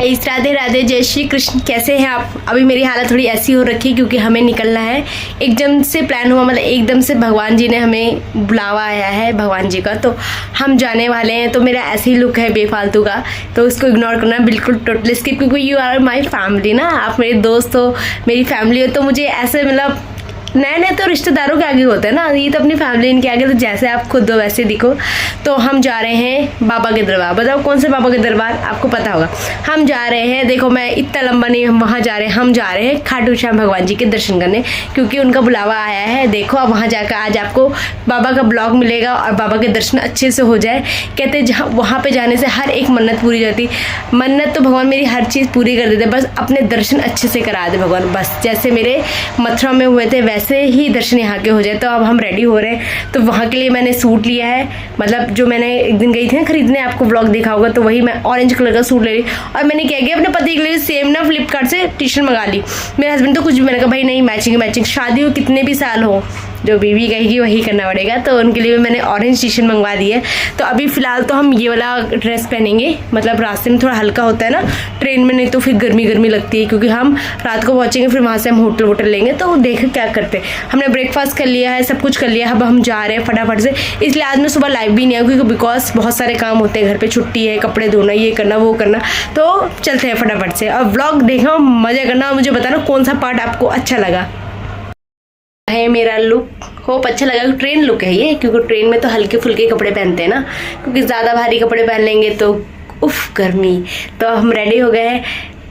Guys, Radhe Radhe, जय श्री कृष्ण। कैसे हैं आप? अभी मेरी हालत थोड़ी ऐसी हो रखी है क्योंकि हमें निकलना है। एकदम से प्लान हुआ, मतलब एकदम से भगवान जी ने हमें बुलावा आया है भगवान जी का, तो हम जाने वाले हैं। तो मेरा ऐसे ही लुक है बेफालतू का, तो उसको इग्नोर करना बिल्कुल टोटली स्किप, क्योंकि यू आर माई फैमिली ना, आप मेरे दोस्त हो, मेरी फैमिली हो। तो मुझे ऐसे मतलब नए नए तो रिश्तेदारों के आगे होते हैं ना, ये तो अपनी फैमिली इनके आगे, तो जैसे आप खुद हो वैसे दिखो। तो हम जा रहे हैं बाबा के दरबार। बताओ कौन से बाबा के दरबार, आपको पता होगा। हम जा रहे हैं, देखो मैं इतना लंबा नहीं, हम वहाँ जा रहे हैं, हम जा रहे हैं खाटू श्याम भगवान जी के दर्शन करने, क्योंकि उनका बुलावा आया है। देखो अब वहाँ जाकर आज आपको बाबा का ब्लॉग मिलेगा और बाबा के दर्शन अच्छे से हो जाए। कहते हैं जहाँ वहाँ पर जाने से हर एक मन्नत पूरी जाती। मन्नत तो भगवान मेरी हर चीज़ पूरी कर देते, बस अपने दर्शन अच्छे से करा दे भगवान। बस जैसे मेरे मथुरा में हुए थे वैसे ही दर्शन यहाँ के हो जाए। तो अब हम रेडी हो रहे हैं, तो वहाँ के लिए मैंने सूट लिया है, मतलब जो मैंने एक दिन गई थी ना खरीदने, आपको व्लॉग देखा होगा, तो वही मैं ऑरेंज कलर का सूट ले रही। और मैंने क्या किया, अपने पति के लिए सेम ना फ्लिपकार्ट से टी शर्ट मंगा ली। मेरे हस्बैंड तो कुछ भी, मैंने कहा भाई नहीं, मैचिंग मैचिंग, शादी हो कितने भी साल हो, जो बीवी कहेगी वही करना पड़ेगा। तो उनके लिए मैंने ऑरेंज टी शर्ट मंगवा दी है। तो अभी फ़िलहाल तो हम ये वाला ड्रेस पहनेंगे, मतलब रास्ते में थोड़ा हल्का होता है ना ट्रेन में, नहीं तो फिर गर्मी गर्मी लगती है, क्योंकि हम रात को पहुँचेंगे, फिर वहाँ से हम होटल वोटल लेंगे। तो देख क्या करते हैं, हमने ब्रेकफास्ट कर लिया है, सब कुछ कर लिया है, अब हम जा रहे हैं फटाफट से। इसलिए आज मैं सुबह लाइव भी नहीं आऊँ, क्योंकि बिकॉज बहुत सारे काम होते हैं घर पर, छुट्टी है, कपड़े धोना, ये करना वो करना। तो चलते हैं फटाफट से, और व्लॉग देखना, मज़ा करना, और मुझे बताना कौन सा पार्ट आपको अच्छा लगा है। मेरा लुक होप अच्छा लगा, ट्रेन लुक है ये, क्योंकि ट्रेन में तो हल्के फुल्के कपड़े पहनते हैं ना, क्योंकि ज़्यादा भारी कपड़े पहन लेंगे तो उफ गर्मी। तो हम रेडी हो गए हैं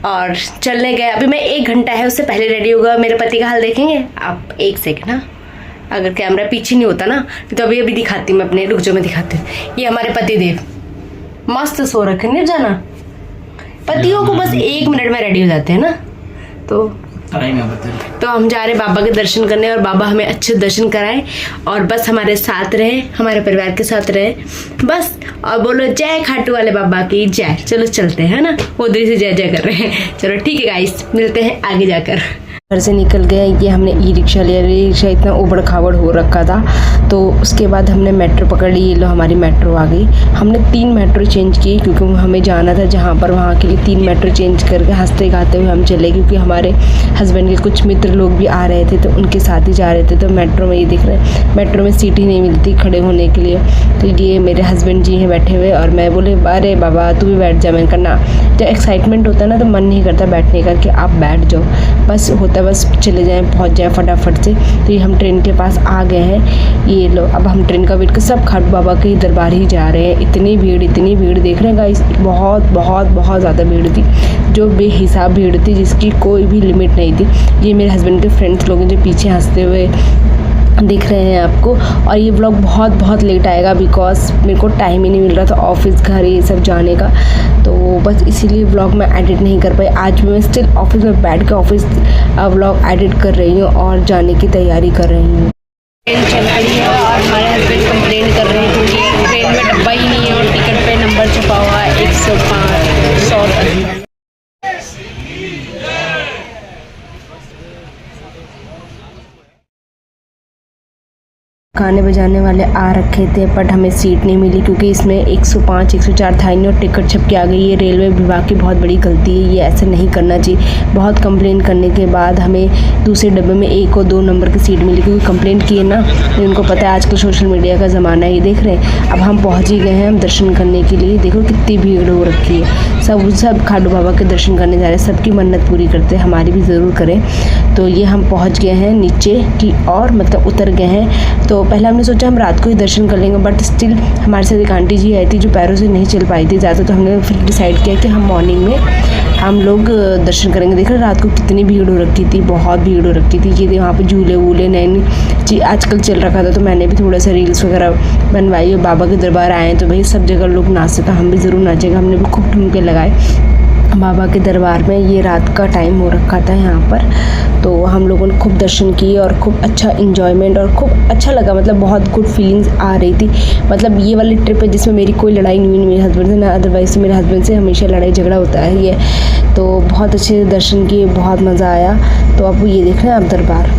और चलने गए। अभी मैं 1 घंटा है उससे पहले रेडी होगा। मेरे पति का हाल देखेंगे आप, 1 सेकंड ना, अगर कैमरा पीछे नहीं होता ना तो अभी दिखाती हूँ मैं अपने, रुक जाओ मैं दिखाती हूँ। ये हमारे पति देव मस्त सो रखे, नहीं जाना पतियों को बस 1 मिनट में रेडी हो जाते हैं ना। तो हम जा रहे हैं बाबा के दर्शन करने, और बाबा हमें अच्छे दर्शन कराएं और बस हमारे साथ रहे, हमारे परिवार के साथ रहे बस। और बोलो जय खाटू वाले बाबा की जय। चलो चलते हैं ना, उधर से जय जय कर रहे हैं। चलो ठीक है गाइस, मिलते हैं आगे जाकर। घर से निकल गए, ये हमने ई रिक्शा लिया। ई रिक्शा इतना उबड़ खाबड़ हो रखा था, तो उसके बाद हमने मेट्रो पकड़ ली। ये लो हमारी मेट्रो आ गई। हमने 3 मेट्रो चेंज की, क्योंकि हमें जाना था जहाँ पर, वहाँ के लिए 3 मेट्रो चेंज करके हंसते गाते हुए हम चले, क्योंकि हमारे हस्बैंड के कुछ मित्र लोग भी आ रहे थे, तो उनके साथ ही जा रहे थे। तो मेट्रो में ये देख रहे हैं, मेट्रो में सीट ही नहीं मिलती खड़े होने के लिए। तो ये मेरे हस्बैंड जी हैं बैठे हुए, और मैं बोले अरे बाबा तू भी बैठ जा। मैंने कहा ना, जब एक्साइटमेंट होता है ना तो मन नहीं करता बैठने का, कि आप बैठ जाओ, बस होता बस चले जाएं, पहुंच जाएं फटाफट से। तो ये हम ट्रेन के पास आ गए हैं। ये लो अब हम ट्रेन का वेट कर, सब खाटू बाबा के दरबार ही जा रहे हैं। इतनी भीड़ देख रहे हैं गाइस, बहुत बहुत बहुत ज़्यादा भीड़ थी, जो बेहिसाब भीड़ थी, जिसकी कोई भी लिमिट नहीं थी। ये मेरे हस्बैंड के फ्रेंड्स लोग हैं जो पीछे हंसते हुए दिख रहे हैं आपको। और ये व्लॉग बहुत बहुत लेट आएगा, बिकॉज मेरे को टाइम ही नहीं मिल रहा था ऑफिस घर ये सब जाने का, तो बस इसीलिए व्लॉग मैं एडिट नहीं कर पाई। आज मैं स्टिल ऑफिस में बैठ के ऑफिस व्लॉग एडिट कर रही हूँ और जाने की तैयारी कर रही हूँ। ट्रेन चल रही है और हमारे हस्बैंड कंप्लेन कर रहे हैं, क्योंकि ट्रेन में डब्बा ही नहीं है और टिकट पे नंबर छपा हुआ है 105 100। गाने बजाने वाले आ रखे थे, बट हमें सीट नहीं मिली, क्योंकि इसमें 105 104 था नहीं और टिकट छप के आ गई। ये रेलवे विभाग की बहुत बड़ी गलती है, ये ऐसे नहीं करना चाहिए। बहुत कंप्लेन करने के बाद हमें दूसरे डब्बे में 1 और 2 नंबर की सीट मिली, क्योंकि कंप्लेन किए ना, तो उनको पता है आजकल सोशल मीडिया का ज़माना है। ये देख रहे हैं, अब हम पहुँच ही गए हैं हम दर्शन करने के लिए। देखो कितनी भीड़ हो रखी है, सब खाटू बाबा के दर्शन करने जा रहे हैं, सबकी मन्नत पूरी करते हैं, हमारी भी ज़रूर करें। तो ये हम पहुँच गए हैं नीचे की और, मतलब उतर गए हैं। तो पहले हमने सोचा हम रात को ही दर्शन कर लेंगे, बट स्टिल हमारे साथ एक आंटी जी आई थी जो पैरों से नहीं चल पाई थी ज़्यादा, तो हमने फिर डिसाइड किया कि हम मॉर्निंग में हम लोग दर्शन करेंगे। देख रहे रात को कितनी भीड़ हो रखी थी, बहुत भीड़ हो रखी थी। ये वहाँ पे झूले वूले नए जी आजकल चल रखा था, तो मैंने भी थोड़ा सा रील्स वगैरह बनवाई। और बाबा के दरबार आए तो भाई सब जगह लोग नाचते, तो हम भी ज़रूर नाचेंगे। हमने भी खूब ठुमके लगाए बाबा के दरबार में। ये रात का टाइम हो रखा था यहाँ पर, तो हम लोगों ने खूब दर्शन किए और खूब अच्छा इंजॉयमेंट और खूब अच्छा लगा, मतलब बहुत गुड फीलिंग्स आ रही थी। मतलब ये वाली ट्रिप है जिसमें मेरी कोई लड़ाई नहीं हुई मेरे हस्बैंड से ना, अदरवाइज मेरे हस्बैंड से हमेशा लड़ाई झगड़ा होता है ये। तो बहुत अच्छे दर्शन किए, बहुत मज़ा आया। तो अब ये देख रहे हैं आप दरबार।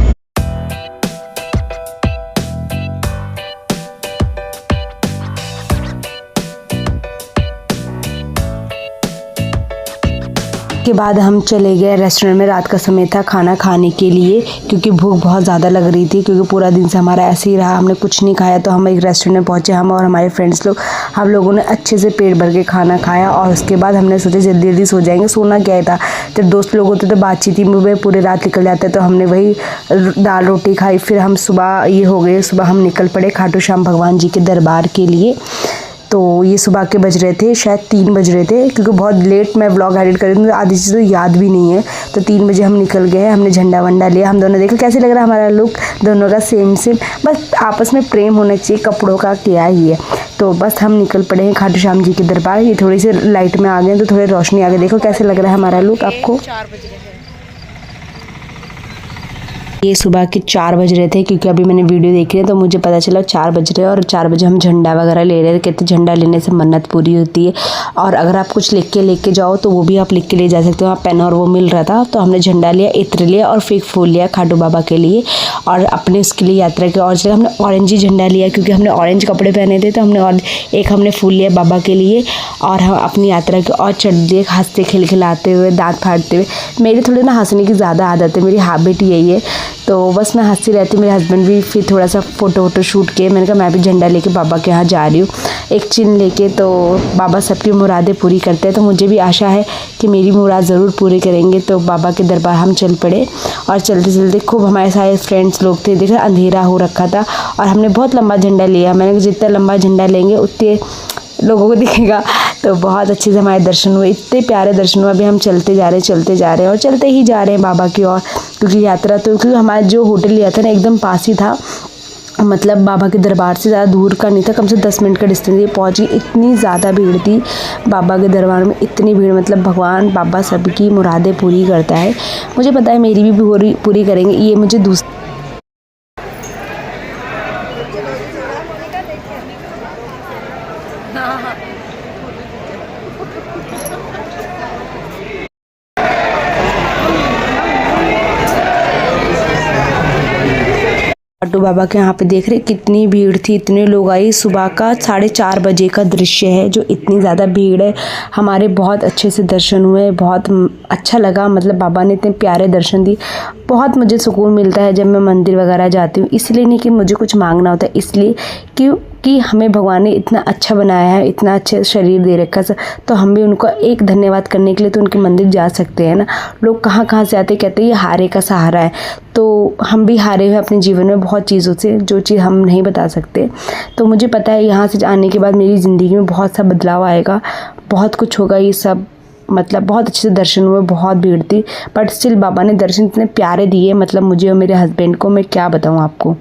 के बाद हम चले गए रेस्टोरेंट में। रात का समय था खाना खाने के लिए, क्योंकि भूख बहुत ज़्यादा लग रही थी, क्योंकि पूरा दिन से हमारा ऐसे ही रहा, हमने कुछ नहीं खाया। तो हम एक रेस्टोरेंट में पहुँचे, हम और हमारे फ्रेंड्स लोग। हम लोगों ने अच्छे से पेट भर के खाना खाया और उसके बाद हमने सोचा जल्दी जल्दी सो जाएंगे। सोना क्या था, जब दोस्त लोग होते तो बातचीत ही में पूरी रात निकल जाते। तो हमने वही दाल रोटी खाई। फिर हम सुबह ये हो गए, सुबह हम निकल पड़े खाटू श्याम भगवान जी के दरबार के लिए। तो ये सुबह के बज रहे थे, शायद 3 बज रहे थे, क्योंकि बहुत लेट मैं व्लॉग एडिट कर रही थी, मुझे आधी चीज़ तो याद भी नहीं है। तो 3 बजे हम निकल गए। हमने झंडा वंडा लिया, हम दोनों देखो कैसे लग रहा है हमारा लुक, दोनों का सेम सेम। बस आपस में प्रेम होना चाहिए, कपड़ों का क्या ही है। तो बस हम निकल पड़े हैं खाटू श्याम जी के दरबार। ये थोड़ी सी लाइट में आ गए तो थोड़ी रोशनी आ गई। देखो कैसे लग रहा है हमारा लुक आपको। 4 बज रहे हैं। ये सुबह के 4 बज रहे थे, क्योंकि अभी मैंने वीडियो देखी है तो मुझे पता चला 4 बज रहे हैं। और 4 बजे हम झंडा वगैरह ले रहे थे। कहते झंडा लेने से मन्नत पूरी होती है, और अगर आप कुछ लिख के लेके जाओ तो वो भी आप लिख के ले जा सकते हो। वहाँ पेन और वो मिल रहा था। तो हमने झंडा लिया, इत्र लिया और फेक फूल लिया खाटू बाबा के लिए, और अपने उसके लिए यात्रा के। और जगह हमने ऑरेंज ही झंडा लिया, क्योंकि हमने ऑरेंज कपड़े पहने थे। तो हमने और एक हमने फूल लिया बाबा के लिए, और हम अपनी यात्रा के और चढ़ दिए, हंसते खिलखिलाते हुए, दांत फाड़ते हुए। मेरी थोड़ी ना हंसने की ज़्यादा आदत है, मेरी हैबिट यही है। तो बस मैं हंसती रहती हूँ। मेरे हस्बैंड भी फिर थोड़ा सा फ़ोटो शूट किए। मैंने कहा मैं भी झंडा लेके बाबा के यहाँ जा रही हूँ, एक चिन्ह लेके। तो बाबा सबकी मुरादें पूरी करते हैं, तो मुझे भी आशा है कि मेरी मुराद ज़रूर पूरी करेंगे। तो बाबा के दरबार हम चल पड़े, और चलते चलते खूब हमारे सारे फ्रेंड्स लोग थे। देखा अंधेरा हो रखा था, और हमने बहुत लंबा झंडा लिया। मैंने कहा जितना लंबा झंडा लेंगे उतने लोगों को दिखेगा। तो बहुत अच्छे से हमारे दर्शन हुए, इतने प्यारे दर्शन हुए। अभी हम चलते जा रहे हैं और चलते ही जा रहे हैं बाबा की ओर, क्योंकि यात्रा तो, क्योंकि हमारा जो होटल लिया था ना एकदम पास ही था, मतलब बाबा के दरबार से ज़्यादा दूर का नहीं था, कम से 10 मिनट का डिस्टेंस। ये पहुँची, इतनी ज़्यादा भीड़ थी बाबा के दरबार में, इतनी भीड़। मतलब भगवान बाबा सबकी मुरादें पूरी करता है। मुझे पता है मेरी भी पूरी करेंगे। ये मुझे खाटू बाबा के यहाँ पे देख रहे कितनी भीड़ थी, इतने लोग आई। सुबह का 4:30 बजे का दृश्य है, जो इतनी ज़्यादा भीड़ है। हमारे बहुत अच्छे से दर्शन हुए, बहुत अच्छा लगा। मतलब बाबा ने इतने प्यारे दर्शन दिए। बहुत मुझे सुकून मिलता है जब मैं मंदिर वगैरह जाती हूँ। इसलिए नहीं कि मुझे कुछ मांगना होता है, इसलिए कि हमें भगवान ने इतना अच्छा बनाया है, इतना अच्छा शरीर दे रखा है, तो हम भी उनको एक धन्यवाद करने के लिए तो उनके मंदिर जा सकते हैं ना। लोग कहाँ कहाँ से आते, कहते हैं ये हारे का सहारा है। तो हम भी हारे हुए अपने जीवन में बहुत चीज़ों से, जो चीज़ हम नहीं बता सकते। तो मुझे पता है यहाँ से आने के बाद मेरी ज़िंदगी में बहुत सा बदलाव आएगा, बहुत कुछ होगा। ये सब मतलब बहुत अच्छे से दर्शन हुए, बहुत भीड़ थी, बट स्टिल बाबा ने दर्शन इतने प्यारे दिए, मतलब मुझे और मेरे हस्बैंड को, मैं क्या बताऊँ आपको।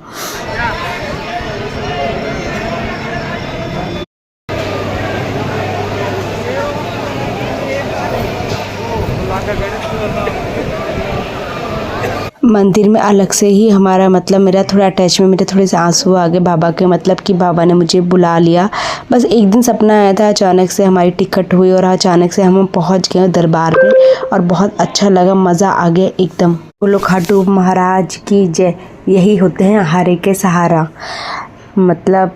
मंदिर में अलग से ही हमारा मतलब मेरा थोड़ा अटैचमेंट, मेरे थोड़े से आंसू आ गए बाबा के, मतलब कि बाबा ने मुझे बुला लिया। बस एक दिन सपना आया था, अचानक से हमारी टिकट हुई और अचानक से हम पहुंच गए दरबार में, और बहुत अच्छा लगा, मज़ा आ गया एकदम। बोलो खाटू महाराज की जय। यही होते हैं हारे के सहारा, मतलब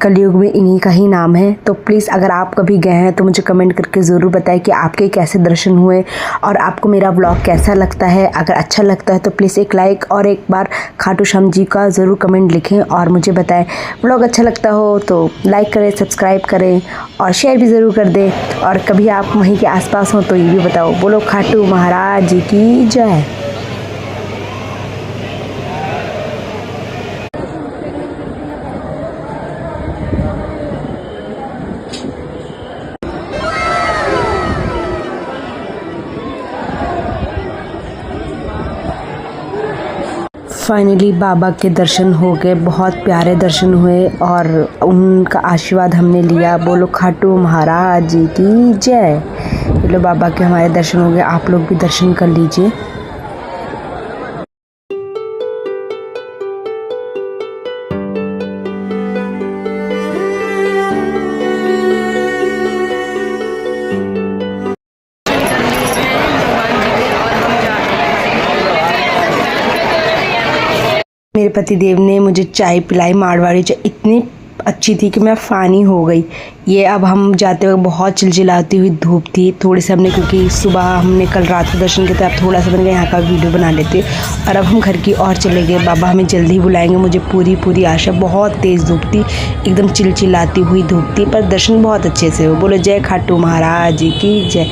कलयुग में इन्हीं का ही नाम है। तो प्लीज़ अगर आप कभी गए हैं तो मुझे कमेंट करके ज़रूर बताएं कि आपके कैसे दर्शन हुए और आपको मेरा व्लॉग कैसा लगता है। अगर अच्छा लगता है तो प्लीज़ एक लाइक और एक बार खाटू श्याम जी का ज़रूर कमेंट लिखें और मुझे बताएं। व्लॉग अच्छा लगता हो तो लाइक करें, सब्सक्राइब करें और शेयर भी ज़रूर कर दें। और कभी आप वहीं के आसपास हो तो ये भी बताओ। बोलो खाटू महाराज जी की जय। फाइनली बाबा के दर्शन हो गए, बहुत प्यारे दर्शन हुए और उनका आशीर्वाद हमने लिया। बोलो खाटू महाराज जी की जय। बोलो बाबा के हमारे दर्शन हो गए, आप लोग भी दर्शन कर लीजिए। मेरे पति देव ने मुझे चाय पिलाई, मारवाड़ी चाय, इतनी अच्छी थी कि मैं फ़ानी हो गई। ये अब हम जाते वक्त बहुत चिलचिलाती हुई धूप थी। थोड़ी सी हमने, क्योंकि सुबह हमने कल रात को दर्शन किया था, अब थोड़ा सा मैंने यहाँ का वीडियो बना लेते। और अब हम घर की ओर चले गए। बाबा हमें जल्दी बुलाएंगे, मुझे पूरी आशा। बहुत तेज़ धूप थी, एकदम चिलचिलाती हुई धूप थी, पर दर्शन बहुत अच्छे से हुए। बोलो जय खाटू महाराज की जय।